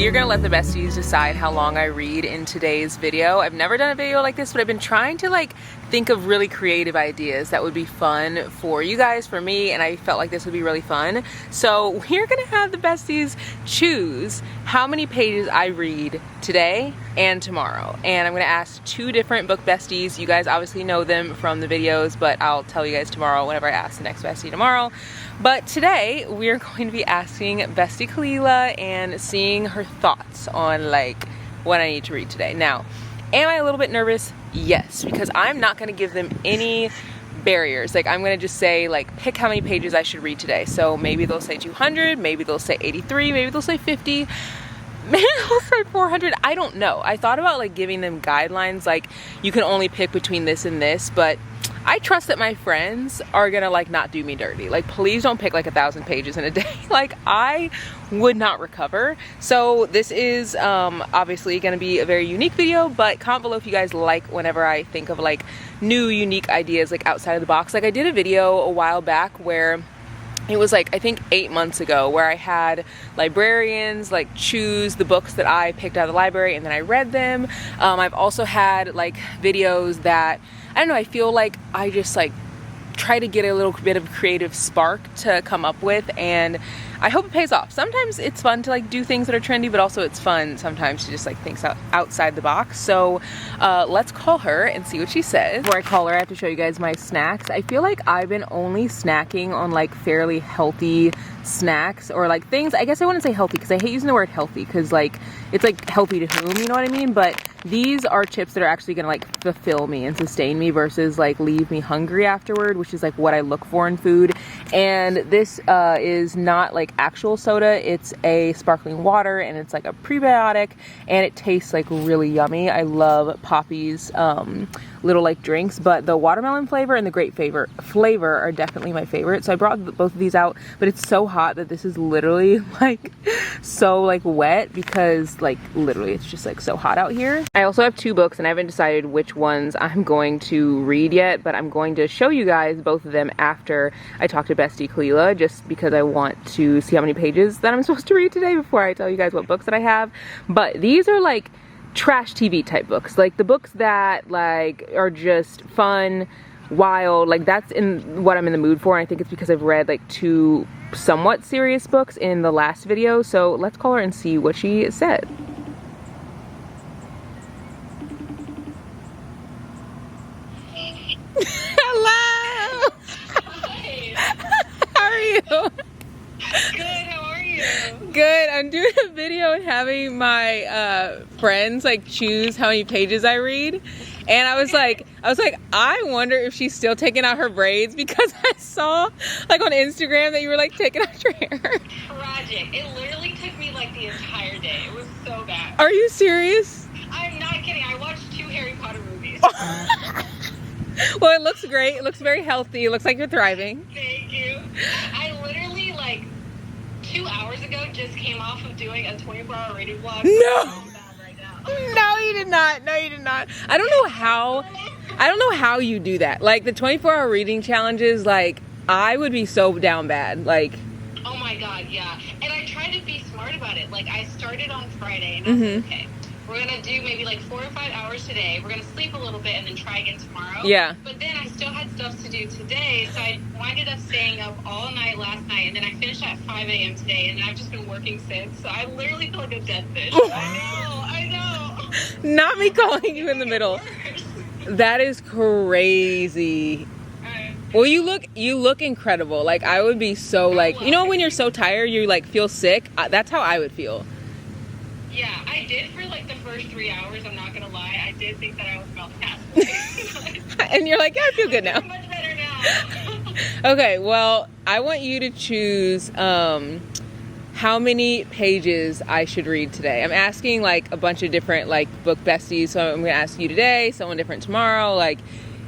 are gonna let the besties decide how long I read in today's video. I've never done a video like this, but I've been trying to like think of really creative ideas that would be fun for you guys, for me, and I felt like this would be really fun. So we're gonna have the besties choose how many pages I read today and tomorrow. And I'm gonna ask two different book besties. You guys obviously know them from the videos, but I'll tell you guys tomorrow whenever I ask the next bestie tomorrow. But today we are going to be asking bestie Kila and seeing her thoughts on like what I need to read today. Now, am I a little bit nervous? Yes, because I'm not gonna give them any barriers. Like, I'm gonna just say like pick how many pages I should read today. So maybe they'll say 200, maybe they'll say 83, maybe they'll say 50, maybe they'll say 400. I don't know. I thought about like giving them guidelines, like you can only pick between this and this, but I trust that my friends are gonna like not do me dirty. Like, please don't pick like 1,000 pages in a day. Like, I would not recover. So this is obviously gonna be a very unique video, but comment below if you guys like whenever I think of like new unique ideas like outside of the box. Like, I did a video a while back where it was like, I think 8 months ago, where I had librarians like choose the books that I picked out of the library and then I read them. I've also had like videos that, I don't know, I feel like I just like try to get a little bit of creative spark to come up with, and I hope it pays off. Sometimes it's fun to like do things that are trendy, but also it's fun sometimes to just like think outside the box. So let's call her and see what she says. Before I call her, I have to show you guys my snacks. I feel like I've been only snacking on like fairly healthy snacks, or like things, I guess I wouldn't say healthy because I hate using the word healthy because like it's like healthy to whom, you know what I mean? But these are chips that are actually gonna like fulfill me and sustain me versus like leave me hungry afterward, which is like what I look for in food. And this is not like actual soda, it's a sparkling water, and it's like a prebiotic, and it tastes like really yummy. I love Poppy's little like drinks, but the watermelon flavor and the grape flavor are definitely my favorite. So I brought both of these out, but it's so hot that this is literally like so like wet because like literally it's just like so hot out here. I also have two books and I haven't decided which ones I'm going to read yet, but I'm going to show you guys both of them after I talk to bestie Kila, just because I want to see how many pages that I'm supposed to read today before I tell you guys what books that I have. But these are like trash TV type books, like the books that like are just fun, wild, like that's in what I'm in the mood for. And I think it's because I've read like two somewhat serious books in the last video. So let's call her and see what she said. Hello. Hi. How are you? Good, how are you? Good. I'm doing a video and having my friends like choose how many pages I read, and I was like, I wonder if she's still taking out her braids, because I saw like on Instagram that you were like taking out your hair. Tragic. It literally took me like the entire day. It was so bad. Are you serious? I'm not kidding. I watched 2 Harry Potter movies. Well, it looks great. It looks very healthy. It looks like you're thriving. Thank you. I literally like 2 hours ago just came off of doing a 24-hour reading vlog. No. I'm bad right now. No, you did not. No, you did not. I don't know how you do that. Like the 24-hour reading challenges, like I would be so down bad. Like, oh my god, yeah. And I tried to be smart about it. Like, I started on Friday and I was like, okay, we're gonna do maybe like 4 or 5 hours today. We're gonna sleep a little bit and then try again tomorrow. Yeah. But then I still had stuff to do today, so I winded up staying up all night last night, and then I finished at 5 a.m. today, and I've just been working since. So I literally feel like a dead fish. I know. Not me calling you in the middle. That is crazy. Well, you look incredible. Like, I would be so like, you know when you're so tired you like feel sick? That's how I would feel. Yeah, I did for like the first 3 hours, I'm not gonna lie. I did think that I was about to pass away. And you're like, yeah, I feel good now. I'm much better now. Okay, well, I want you to choose how many pages I should read today. I'm asking like a bunch of different like book besties, so I'm gonna ask you today, someone different tomorrow, like,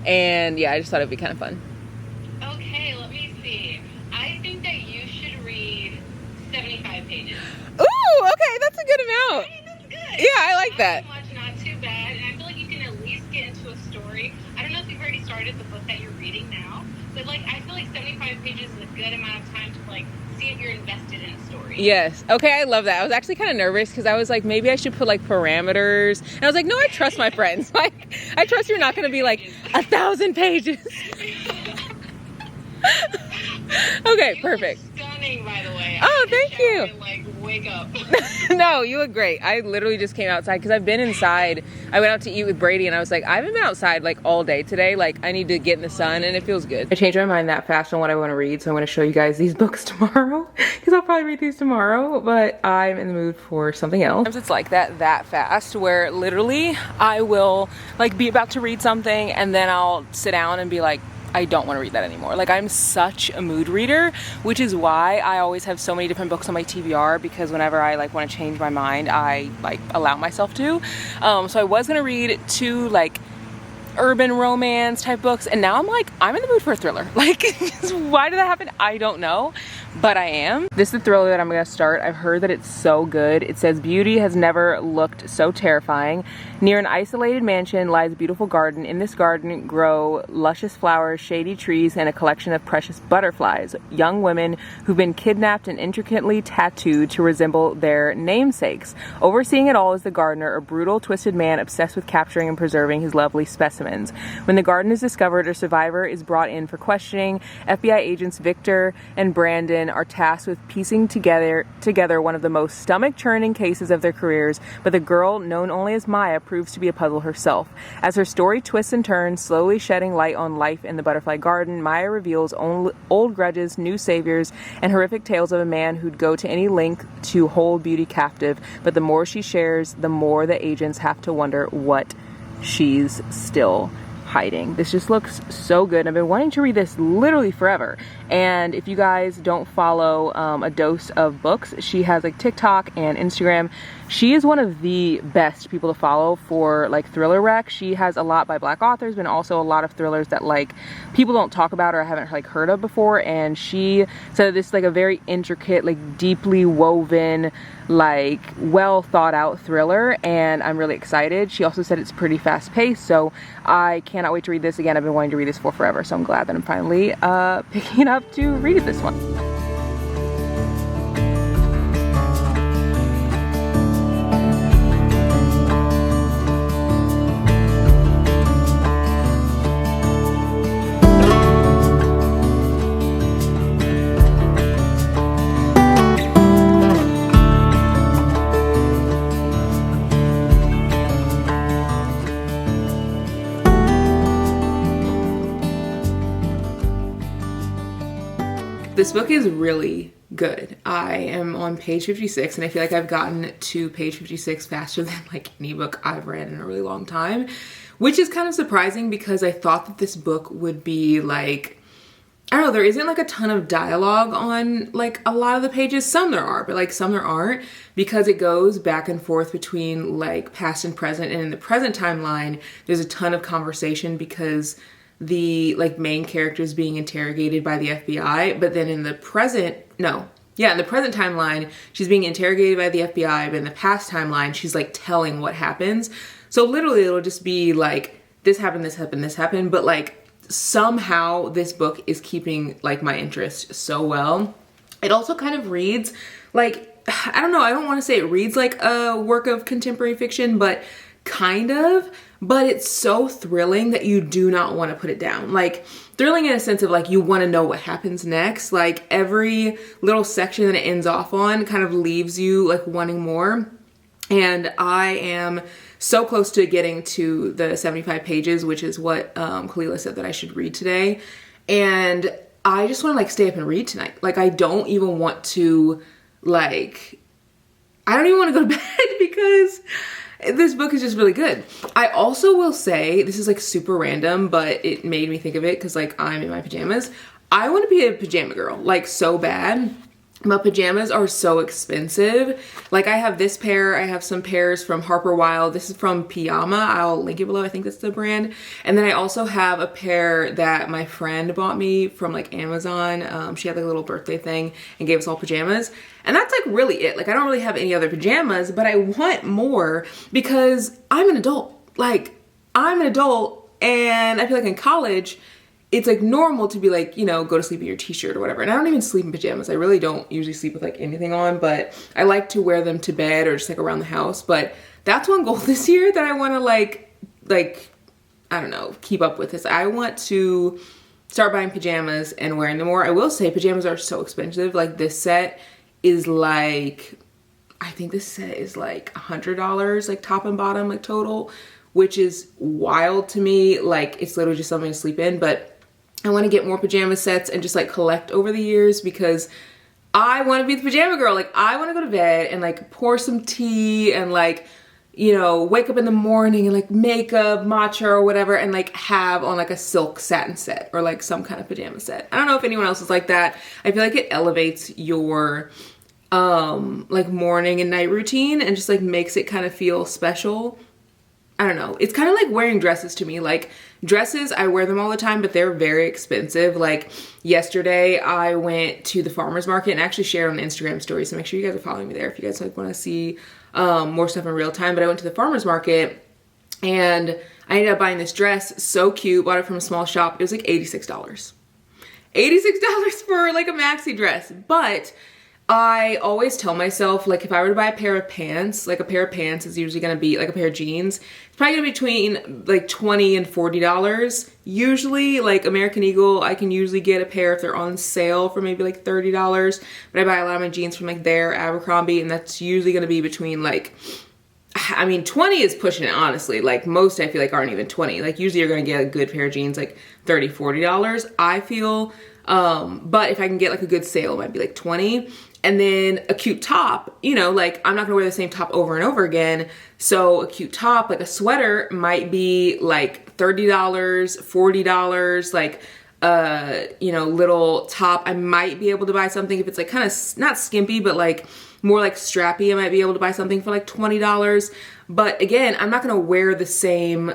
and yeah, I just thought it'd be kind of fun. Okay, let me see. I think that you should read 75 pages. Ooh, okay, that's a good amount. Right? That's good. Yeah, I like that. Not too bad, and I feel like you can at least get into a story. I don't know if you've already started the book that you're reading now, but like I feel like 75 pages is a good amount of time to like see if you're invested in a story. Yes. Okay, I love that. I was actually kind of nervous because I was like, maybe I should put like parameters. And I was like, no, I trust my friends. Like, I trust you're not going to be like 1,000 pages. Okay, perfect. Stunning, by the way. Oh, thank you. And, like, wake up. No, you look great. I literally just came outside because I've been inside. I went out to eat with Brady and I was like, I haven't been outside like all day today. Like, I need to get in the sun and it feels good. I changed my mind that fast on what I want to read, so I'm going to show you guys these books tomorrow because I'll probably read these tomorrow, but I'm in the mood for something else. Sometimes it's like that fast where literally I will like be about to read something and then I'll sit down and be like, I don't want to read that anymore. Like, I'm such a mood reader, which is why I always have so many different books on my TBR, because whenever I like want to change my mind, I like allow myself to. So I was gonna read 2 like urban romance type books, and now I'm like, I'm in the mood for a thriller. Like, why did that happen? I don't know, but I am. This is the thriller that I'm gonna start. I've heard that it's so good. It says, beauty has never looked so terrifying. Near an isolated mansion lies a beautiful garden. In this garden grow luscious flowers, shady trees, and a collection of precious butterflies. Young women who've been kidnapped and intricately tattooed to resemble their namesakes. Overseeing it all is the gardener, a brutal, twisted man obsessed with capturing and preserving his lovely specimens. When the garden is discovered, a survivor is brought in for questioning. FBI agents Victor and Brandon are tasked with piecing together one of the most stomach-churning cases of their careers, but the girl, known only as Maya, proves to be a puzzle herself. As her story twists and turns, slowly shedding light on life in the butterfly garden, Maya reveals old grudges, new saviors, and horrific tales of a man who'd go to any length to hold beauty captive. But the more she shares, the more the agents have to wonder what she's still hiding. This just looks so good. I've been wanting to read this literally forever. And if you guys don't follow A Dose of Books, she has like TikTok and Instagram. She is one of the best people to follow for like thriller rec. She has a lot by Black authors, but also a lot of thrillers that like people don't talk about or haven't like heard of before. And she said this is like a very intricate, like deeply woven, like well thought out thriller, and I'm really excited. She also said it's pretty fast paced, so I cannot wait to read this again. I've been wanting to read this for forever, so I'm glad that I'm finally picking it up to read it this one. This book is really good. I am on page 56 and I feel like I've gotten to page 56 faster than like any book I've read in a really long time, which is kind of surprising because I thought that this book would be like, I don't know, there isn't like a ton of dialogue on like a lot of the pages. Some there are, but like some there aren't, because it goes back and forth between like past and present. And in the present timeline, there's a ton of conversation because the like main character is being interrogated by the FBI, but then in the present, in the present timeline, she's being interrogated by the FBI, but in the past timeline, she's like telling what happens. So literally it'll just be like, this happened, this happened, this happened, but like somehow this book is keeping like my interest so well. It also kind of reads like, I don't know, I don't want to say it reads like a work of contemporary fiction, but kind of, but it's so thrilling that you do not want to put it down. Like thrilling in a sense of like you want to know what happens next. Like every little section that it ends off on kind of leaves you like wanting more. And I am so close to getting to the 75 pages, which is what Kila said that I should read today. And I just want to like stay up and read tonight. Like I don't even want to like, I don't even want to go to bed because this book is just really good. I also will say, this is like super random, but it made me think of it because like I'm in my pajamas. I want to be a pajama girl, like so bad. My pajamas are so expensive. Like I have this pair, I have some pairs from Harper Wilde. This is from Piyama. I'll link it below. I think that's the brand. And then I also have a pair that my friend bought me from like Amazon. She had like a little birthday thing and gave us all pajamas. And that's like really it. Like I don't really have any other pajamas, but I want more because I'm an adult. Like I'm an adult and I feel like in college, it's like normal to be like, you know, go to sleep in your t-shirt or whatever. And I don't even sleep in pajamas. I really don't usually sleep with like anything on, but I like to wear them to bed or just like around the house. But that's one goal this year that I want to like, I don't know, keep up with this. I want to start buying pajamas and wearing them more. I will say pajamas are so expensive. Like this set is like, I think this set is like $100, like top and bottom, like total, which is wild to me. Like it's literally just something to sleep in, but I want to get more pajama sets and just like collect over the years because I want to be the pajama girl. Like I want to go to bed and like pour some tea and like, you know, wake up in the morning and like make a matcha or whatever and like have on like a silk satin set or like some kind of pajama set. I don't know if anyone else is like that. I feel like it elevates your like morning and night routine and just like makes it kind of feel special. I don't know. It's kind of like wearing dresses to me. Like dresses, I wear them all the time, but they're very expensive. Like yesterday I went to the farmer's market and actually shared on the Instagram story. So make sure you guys are following me there if you guys like want to see more stuff in real time. But I went to the farmer's market and I ended up buying this dress. So cute. Bought it from a small shop. It was like $86. $86 for like a maxi dress. But I always tell myself, like, if I were to buy a pair of pants, like a pair of pants is usually going to be like a pair of jeans. It's probably going to be between like $20 and $40. Usually, like American Eagle, I can usually get a pair if they're on sale for maybe like $30. But I buy a lot of my jeans from like there, Abercrombie, and that's usually going to be between like, I mean, 20 is pushing it, honestly. Like most I feel like aren't even 20. Like usually you're going to get a good pair of jeans like $30, $40, I feel. But if I can get like a good sale, it might be like 20. And then a cute top, you know, like I'm not gonna wear the same top over and over again. So a cute top, like a sweater might be like $30, $40, like, you know, little top. I might be able to buy something if it's like kind of not skimpy, but like more like strappy. I might be able to buy something for like $20. But again, I'm not gonna wear the same,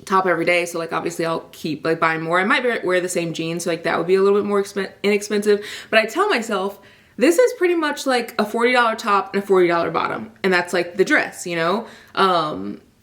top every day, so like obviously I'll keep like buying more. I might wear the same jeans, so like that would be a little bit more inexpensive, but I tell myself this is pretty much like a $40 top and a $40 bottom, and that's like the dress, you know.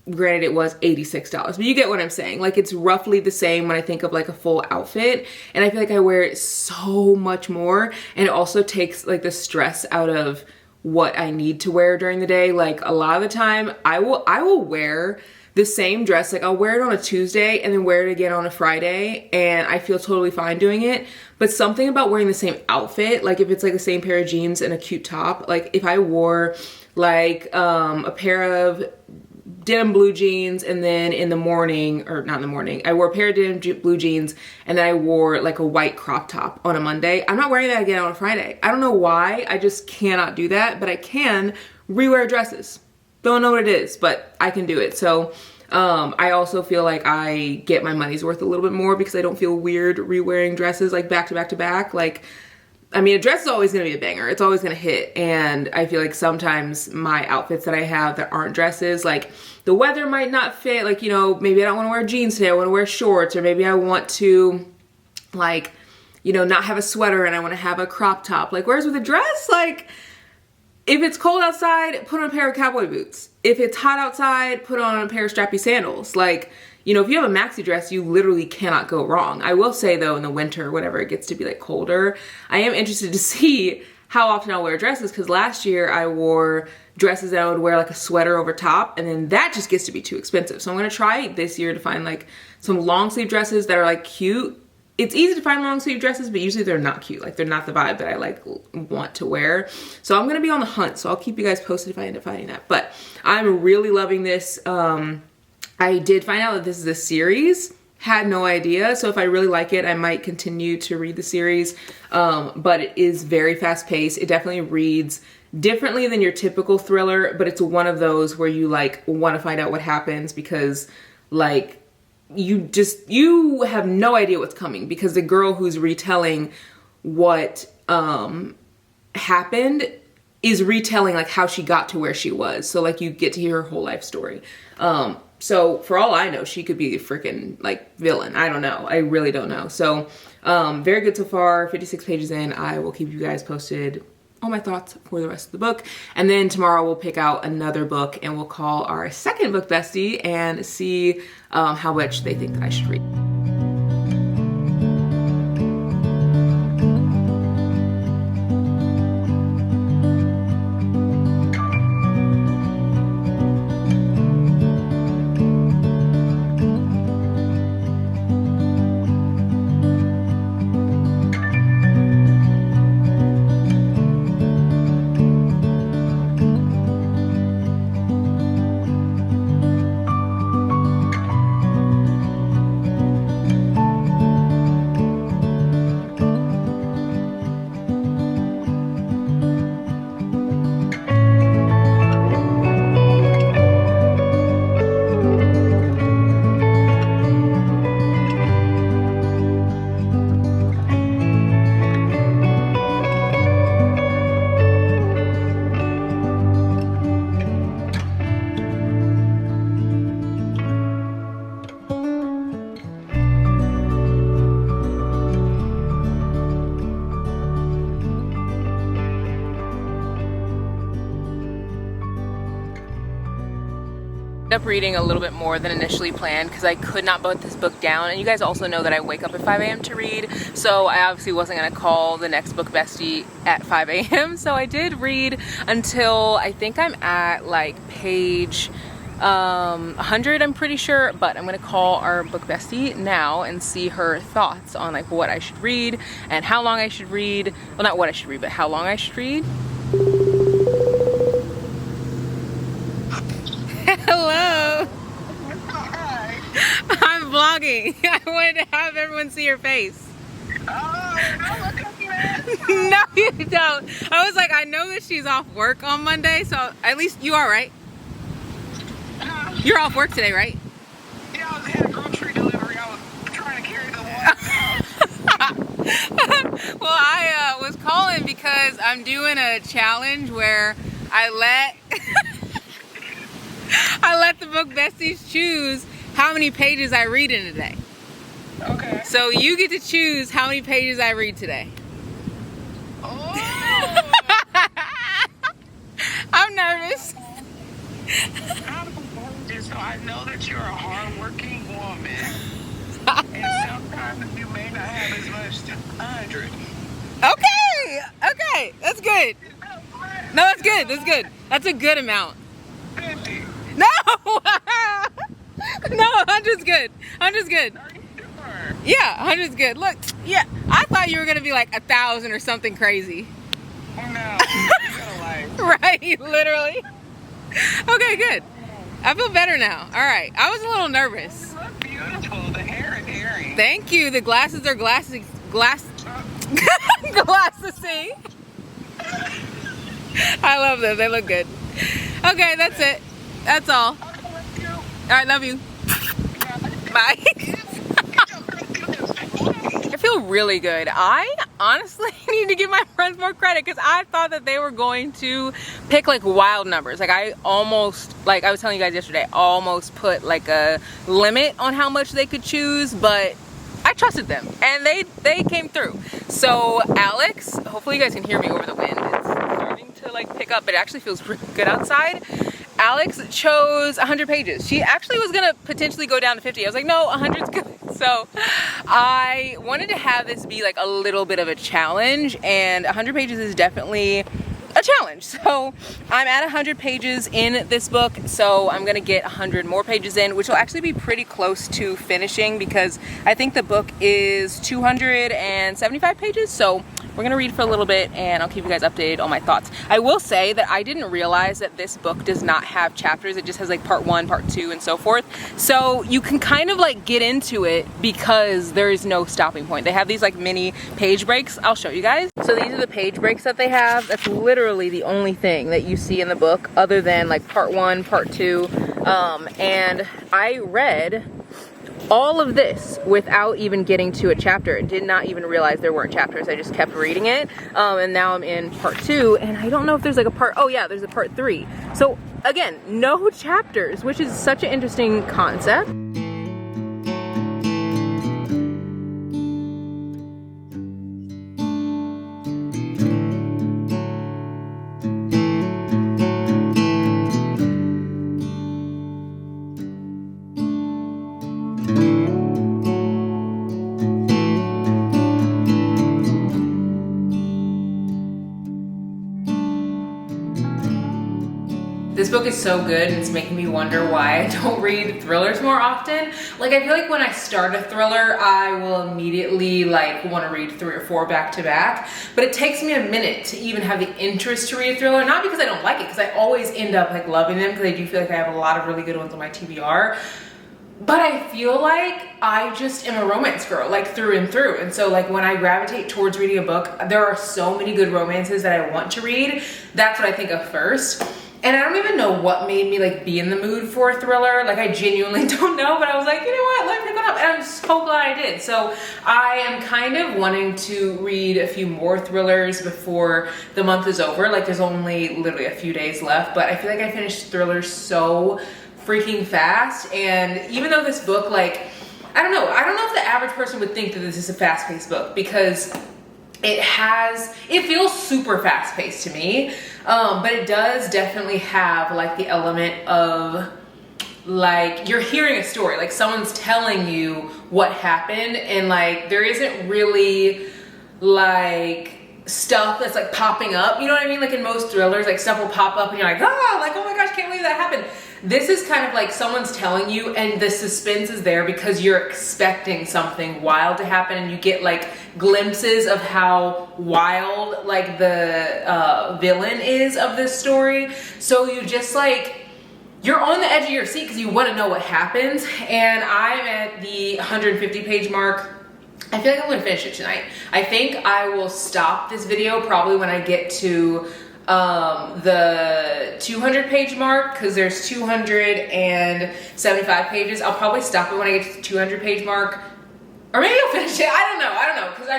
Granted it was $86, but you get what I'm saying. Like it's roughly the same when I think of like a full outfit, and I feel like I wear it so much more, and it also takes like the stress out of what I need to wear during the day. Like a lot of the time I will wear the same dress, like I'll wear it on a Tuesday and then wear it again on a Friday, and I feel totally fine doing it. But something about wearing the same outfit, like if it's like the same pair of jeans and a cute top, like if I wore like a pair of denim blue jeans and then in the morning, or not in the morning, I wore a pair of denim blue jeans and then I wore like a white crop top on a Monday, I'm not wearing that again on a Friday. I don't know why, I just cannot do that, but I can rewear dresses. Don't know what it is, but I can do it. So I also feel like I get my money's worth a little bit more because I don't feel weird re-wearing dresses like back to back to back. Like, I mean, a dress is always gonna be a banger. It's always gonna hit. And I feel like sometimes my outfits that I have that aren't dresses, like the weather might not fit. Like, you know, maybe I don't wanna wear jeans today, I wanna wear shorts, or maybe I want to like, you know, not have a sweater and I wanna have a crop top. Like, whereas with a dress, like, if it's cold outside, put on a pair of cowboy boots. If it's hot outside, put on a pair of strappy sandals. Like, you know, if you have a maxi dress, you literally cannot go wrong. I will say though, in the winter, whenever it gets to be like colder, I am interested to see how often I'll wear dresses, because last year I wore dresses that I would wear like a sweater over top, and then that just gets to be too expensive. So I'm gonna try this year to find like some long sleeve dresses that are like cute. It's easy to find long sleeve dresses, but usually they're not cute. Like they're not the vibe that I like want to wear. So I'm gonna be on the hunt. So I'll keep you guys posted if I end up finding that. But I'm really loving this. I did find out that this is a series. Had no idea. So if I really like it, I might continue to read the series. But it is very fast paced. It definitely reads differently than your typical thriller, but it's one of those where you like want to find out what happens, because like, you have no idea what's coming, because the girl who's retelling what happened is retelling like how she got to where she was. So like you get to hear her whole life story. So for all I know, she could be a freaking like villain. I don't know. I really don't know. So very good so far. 56 pages in. I will keep you guys posted all my thoughts for the rest of the book. And then tomorrow we'll pick out another book and we'll call our second book bestie and see how much they think that I should read. up reading a little bit more than initially planned because I could not put this book down. And you guys also know that I wake up at 5 a.m. to read, so I obviously wasn't gonna call the next book bestie at 5 a.m. So I did read until I think I'm at like page 100, I'm pretty sure, but I'm gonna call our book bestie now and see her thoughts on like what I should read and how long I should read. Well, not what I should read, but how long I should read. Hello. Hi. I'm vlogging. I wanted to have everyone see your face. Oh, no, look at that. No, you don't. I was like, I know that she's off work on Monday, so at least you are, right? You're off work today, right? Yeah, I had a grocery delivery. I was trying to carry the water. Well, I was calling because I'm doing a challenge where I let the book besties choose how many pages I read in a day. Okay. So you get to choose how many pages I read today. Oh. I'm nervous. So I know that you're a hard-working woman, and sometimes you may not have as much as 100. Okay, that's good. No, that's good, that's good. That's a good amount. 50. No! No, 100's good. 100's good. Are you sure? Yeah, 100's good. Look, yeah, I thought you were gonna be like 1,000 or something crazy. No, you're gonna like. Right, literally. Okay, good. I feel better now. All right, I was a little nervous. You look beautiful. The hair is hairy. Thank you. The glasses are glassy. Glassy. I love them. They look good. Okay, that's it. That's all. All right, love you. Bye. I feel really good. I honestly need to give my friends more credit because I thought that they were going to pick like wild numbers. Like I almost, like I was telling you guys yesterday, almost put like a limit on how much they could choose, but I trusted them and they came through. So Alex, hopefully you guys can hear me over the wind. It's starting to like pick up, but it actually feels really good outside. Alex chose 100 pages. She actually was gonna potentially go down to 50. I was like, no, 100's good. So I wanted to have this be like a little bit of a challenge, and 100 pages is definitely a challenge. So I'm at 100 pages in this book, so I'm gonna get 100 more pages in, which will actually be pretty close to finishing because I think the book is 275 pages. So we're gonna read for a little bit and I'll keep you guys updated on my thoughts. I will say that I didn't realize that this book does not have chapters. It just has like part 1, part 2, and so forth. So you can kind of like get into it because there is no stopping point. They have these like mini page breaks. I'll show you guys. So these are the page breaks that they have. That's literally the only thing that you see in the book other than like part 1, part 2. And I read all of this without even getting to a chapter. Did not even realize there weren't chapters. I just kept reading it. And now I'm in part 2 and I don't know if there's like a part, oh yeah, there's a part 3. So again, no chapters, which is such an interesting concept. This book is so good and it's making me wonder why I don't read thrillers more often. Like I feel like when I start a thriller, I will immediately like want to read 3 or 4 back to back. But it takes me a minute to even have the interest to read a thriller. Not because I don't like it, because I always end up like loving them because I do feel like I have a lot of really good ones on my TBR. But I feel like I just am a romance girl, like through and through. And so like when I gravitate towards reading a book, there are so many good romances that I want to read. That's what I think of first. And I don't even know what made me like be in the mood for a thriller. Like I genuinely don't know, but I was like, you know what, let me pick one up. And I'm so glad I did. So I am kind of wanting to read a few more thrillers before the month is over. Like there's only literally a few days left, but I feel like I finished thrillers so freaking fast. And even though this book, like, I don't know if the average person would think that this is a fast-paced book because it feels super fast-paced to me, but it does definitely have like the element of like you're hearing a story, like someone's telling you what happened, and like there isn't really like stuff that's like popping up, you know what I mean? Like in most thrillers, like stuff will pop up and you're like, ah, like, oh my gosh, can't believe that happened. This is kind of like someone's telling you, and the suspense is there because you're expecting something wild to happen, and you get like glimpses of how wild like the villain is of this story. So you just like, you're on the edge of your seat because you want to know what happens. And I'm at the 150 page mark. I feel like I'm gonna finish it tonight. I think I will stop this video probably when I get to the 200 page mark, because there's 275 pages. I'll probably stop it when I get to the 200 page mark, or maybe I'll finish it. I don't know, because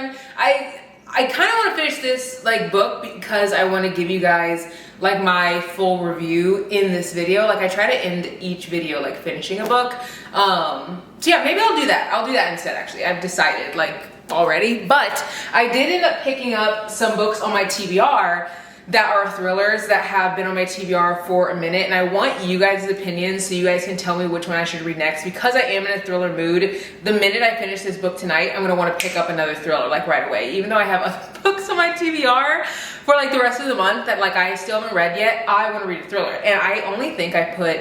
I kind of want to finish this like book because I want to give you guys like my full review in this video. Like I try to end each video like finishing a book. So yeah, maybe I'll do that. I'll do that instead, actually. I've decided like already. But I did end up picking up some books on my TBR that are thrillers that have been on my TBR for a minute, and I want you guys' opinions so you guys can tell me which one I should read next, because I am in a thriller mood. The minute I finish this book tonight, I'm gonna want to pick up another thriller like right away, even though I have other books on my TBR for like the rest of the month that like I still haven't read yet. I want to read a thriller, and I only think I put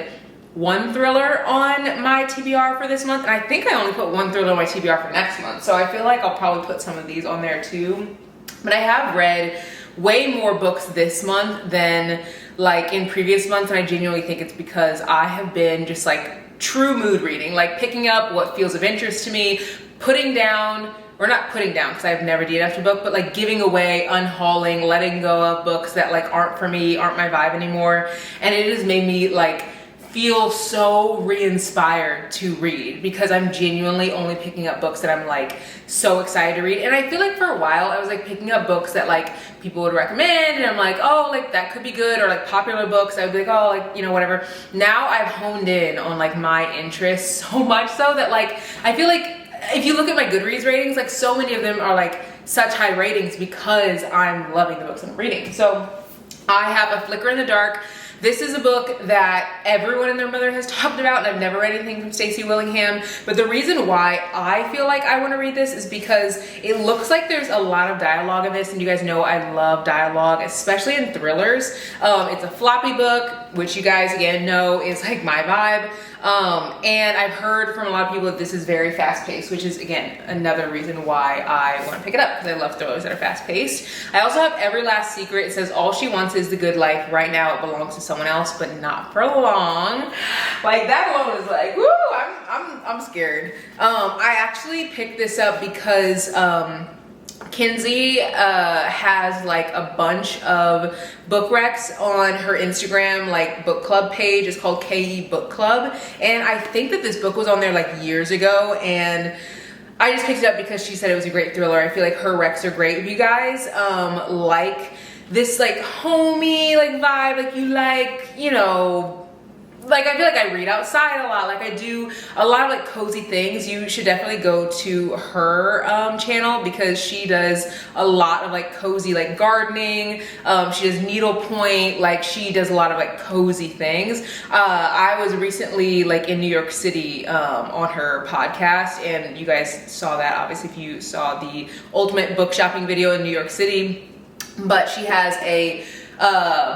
one thriller on my TBR for this month, and I think I only put one thriller on my TBR for next month, so I feel like I'll probably put some of these on there too. But I have read way more books this month than like in previous months, and I genuinely think it's because I have been just like true mood reading, like picking up what feels of interest to me, putting down, or not putting down because I've never DNF'd a book, but like giving away, unhauling, letting go of books that like aren't for me, aren't my vibe anymore. And it has made me like feel so re-inspired to read, because I'm genuinely only picking up books that I'm like so excited to read. And I feel like for a while I was like picking up books that like people would recommend, and I'm like, oh, like that could be good, or like popular books I would be like, oh, like, you know, whatever. Now I've honed in on like my interests so much so that like I feel like if you look at my Goodreads ratings, like so many of them are like such high ratings because I'm loving the books I'm reading. So I have A Flicker in the Dark. This is a book that everyone and their mother has talked about, and I've never read anything from Stacey Willingham. But the reason why I feel like I want to read this is because it looks like there's a lot of dialogue in this, and you guys know I love dialogue, especially in thrillers. It's a floppy book, which you guys again know is like my vibe. And I've heard from a lot of people that this is very fast-paced, which is again another reason why I want to pick it up, because I love thrillers that are fast-paced. I also have Every Last Secret. It says all she wants is the good life. Right now it belongs to someone else, but not for long. Like that alone is like, woo, I'm scared. I actually picked this up because Kinsey has like a bunch of book recs on her Instagram like book club page. It's called KE Book Club, and I think that this book was on there like years ago, and I just picked it up because she said it was a great thriller. I feel like her recs are great. If you guys like this like homey like vibe, like you like, you know, like I feel like I read outside a lot, like I do a lot of like cozy things, you should definitely go to her channel, because she does a lot of like cozy like gardening. She does needlepoint, like she does a lot of like cozy things. I was recently like in New York City on her podcast, and you guys saw that obviously if you saw the ultimate book shopping video in New York City. But she has a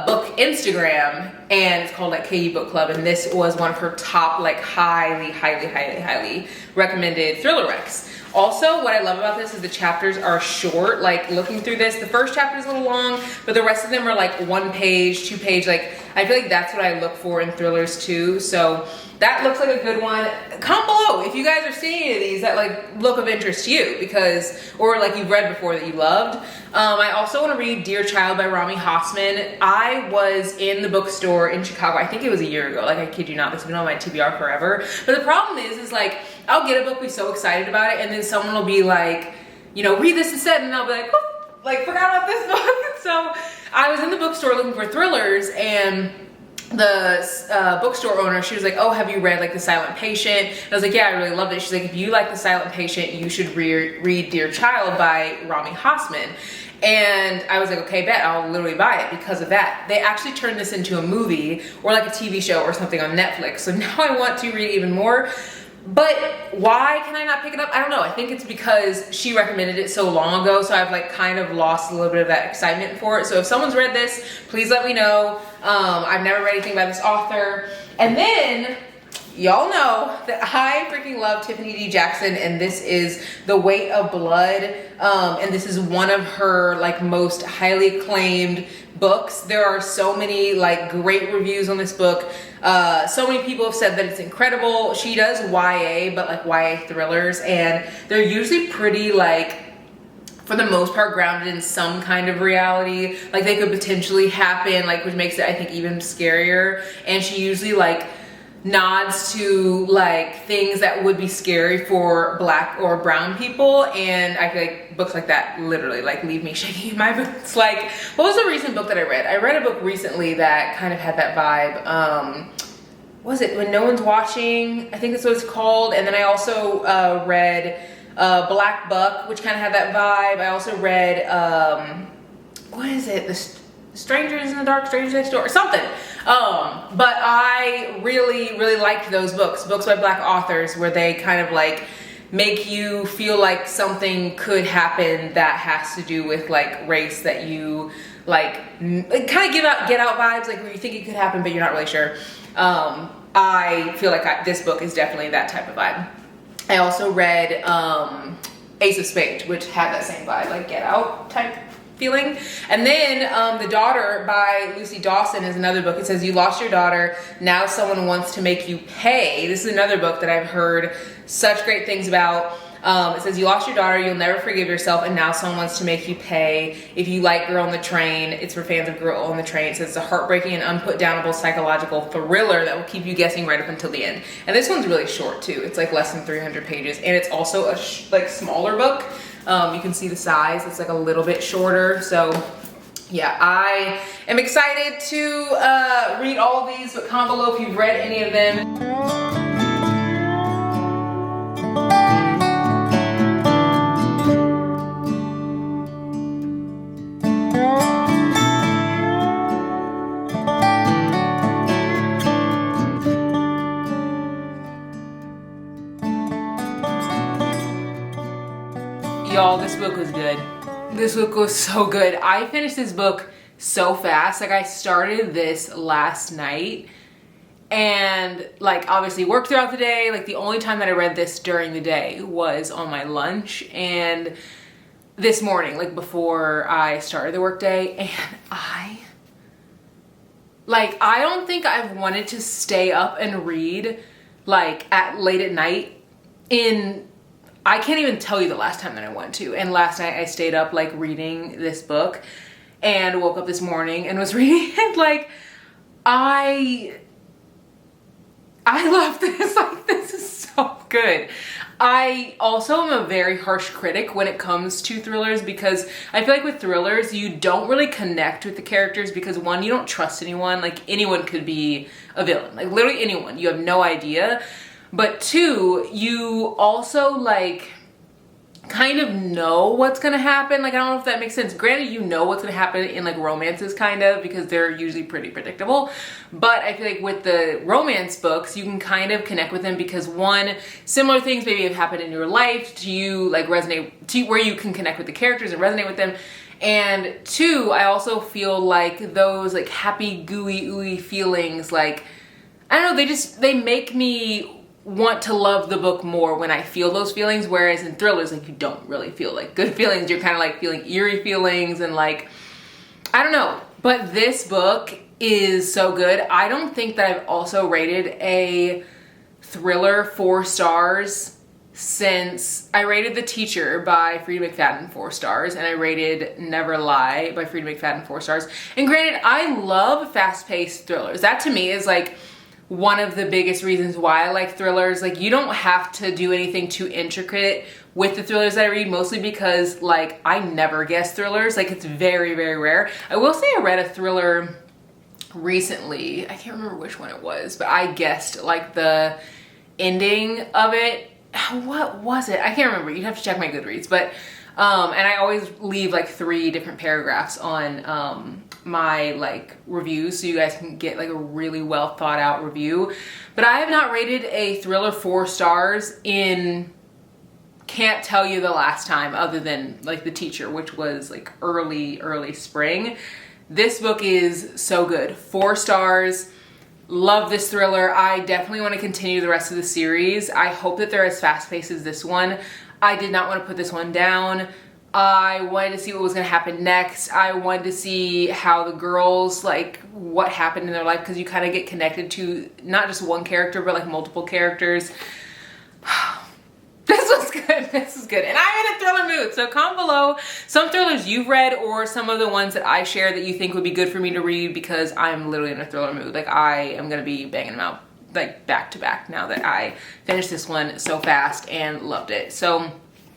book Instagram, and it's called like KE Book Club, and this was one of her top like highly recommended thriller recs. Also, what I love about this is the chapters are short. Like looking through this, the first chapter is a little long, but the rest of them are like 1 page, 2 page. Like I feel like that's what I look for in thrillers too. So that looks like a good one. Comment below if you guys are seeing any of these that like look of interest to you, because, or like you've read before that you loved. I also want to read Dear Child by Rami Hassman. I was in the bookstore in Chicago, I think it was a year ago, like I kid you not, this has been on my TBR forever. But the problem is like, I'll get a book, be so excited about it, and then someone will be like, you know, read this instead, and I'll be like, oh, like forgot about this book. So I was in the bookstore looking for thrillers, and the bookstore owner, she was like, oh, have you read like The Silent Patient? And I was like, yeah, I really loved it. She's like, if you like The Silent Patient, you should read Dear Child by Rami Hassman. And I was like, okay, bet, I'll literally buy it because of that. They actually turned this into a movie or like a TV show or something on Netflix. So now I want to read even more. But why can I not pick it up? I don't know. I think it's because she recommended it so long ago. So I've like kind of lost a little bit of that excitement for it. So if someone's read this, please let me know. I've never read anything by this author. And then y'all know that I freaking love Tiffany D. Jackson, and this is The Weight of Blood. And this is one of her like most highly acclaimed books. There are so many like great reviews on this book. So many people have said that it's incredible. She does YA, but like YA thrillers, and they're usually pretty like, for the most part, grounded in some kind of reality. Like they could potentially happen, like, which makes it, I think, even scarier. And she usually like nods to like things that would be scary for Black or brown people, and I feel like books like that literally like leave me shaking in my boots. Like, what was the recent book that I read? I read a book recently that kind of had that vibe. What was it? When No One's Watching, I think that's what it's called. And then I also read Black Buck, which kind of had that vibe. I also read what is it? The Strangers in the Dark, Strangers Next Door, or something. But I really, really liked those books by Black authors, where they kind of like make you feel like something could happen that has to do with like race, that you like kind of get out vibes, like where you think it could happen, but you're not really sure. I feel like this book is definitely that type of vibe. I also read Ace of Spades, which had that same vibe, like Get Out type feeling. And then The Daughter by Lucy Dawson is another book. It says, you lost your daughter, now someone wants to make you pay. This is another book that I've heard such great things about. It says, you lost your daughter, you'll never forgive yourself, and now someone wants to make you pay. If you like Girl on the Train, it's for fans of Girl on the Train. It says it's a heartbreaking and unputdownable psychological thriller that will keep you guessing right up until the end. And this one's really short too. It's like less than 300 pages, and it's also a like smaller book. You can see the size, it's like a little bit shorter. So yeah, I am excited to read all of these, but comment below if you've read any of them. Y'all, this book was good. This book was so good. I finished this book so fast. Like, I started this last night and like obviously worked throughout the day. Like, the only time that I read this during the day was on my lunch and this morning, like before I started the workday. And I don't think I've wanted to stay up and read like late at night I can't even tell you the last time that I wanted to. And last night I stayed up like reading this book and woke up this morning and was reading it. Like, I love this. Like, this is so good. I also am a very harsh critic when it comes to thrillers, because I feel like with thrillers, you don't really connect with the characters because, one, you don't trust anyone. Like, anyone could be a villain. Like, literally anyone. You have no idea. But two, you also like kind of know what's gonna happen. Like, I don't know if that makes sense. Granted, you know what's gonna happen in like romances kind of, because they're usually pretty predictable. But I feel like with the romance books, you can kind of connect with them because, one, similar things maybe have happened in your life to you, like resonate to where you can connect with the characters and resonate with them. And two, I also feel like those like happy gooey ooey feelings, like, I don't know, they make me want to love the book more when I feel those feelings, whereas in thrillers, like, you don't really feel like good feelings. You're kind of like feeling eerie feelings and like, I don't know. But this book is so good. I don't think that I've also rated a thriller 4 stars since I rated The Teacher by Freida McFadden 4 stars, and I rated Never Lie by Freida McFadden 4 stars. And granted, I love fast-paced thrillers. That to me is like one of the biggest reasons why I like thrillers. Like, you don't have to do anything too intricate with the thrillers that I read, mostly because like I never guess thrillers. Like, it's very, very rare. I will say I read a thriller recently. I can't remember which one it was, but I guessed like the ending of it. What was it? I can't remember. You'd have to check my Goodreads, but And I always leave like 3 different paragraphs on my like reviews so you guys can get like a really well thought out review. But I have not rated a thriller 4 stars in, can't tell you the last time, other than like The Teacher, which was like early spring. This book is so good. 4 stars. Love this thriller. I definitely want to continue the rest of the series. I hope that they're as fast-paced as this one. I did not want to put this one down. I wanted to see what was going to happen next. I wanted to see how the girls, like, what happened in their life, because you kind of get connected to not just one character, but like multiple characters. This was good. This is good. And I'm in a thriller mood. So comment below some thrillers you've read or some of the ones that I share that you think would be good for me to read, because I'm literally in a thriller mood. Like, I am going to be banging them out like back to back now that I finished this one so fast and loved it. So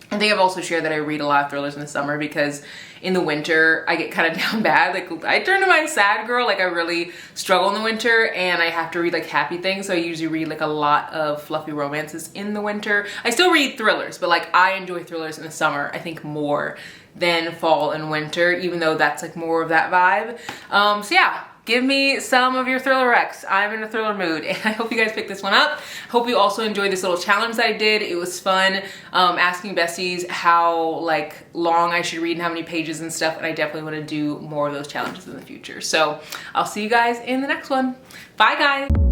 I think I've also shared that I read a lot of thrillers in the summer, because in the winter I get kind of down bad. Like, I turn to my sad girl. Like, I really struggle in the winter and I have to read like happy things. So I usually read like a lot of fluffy romances in the winter. I still read thrillers, but like I enjoy thrillers in the summer, I think, more than fall and winter, even though that's like more of that vibe. So yeah. Give me some of your thriller recs. I'm in a thriller mood, and I hope you guys picked this one up. Hope you also enjoyed this little challenge that I did. It was fun, asking besties how like long I should read and how many pages and stuff, and I definitely want to do more of those challenges in the future. So I'll see you guys in the next one. Bye guys.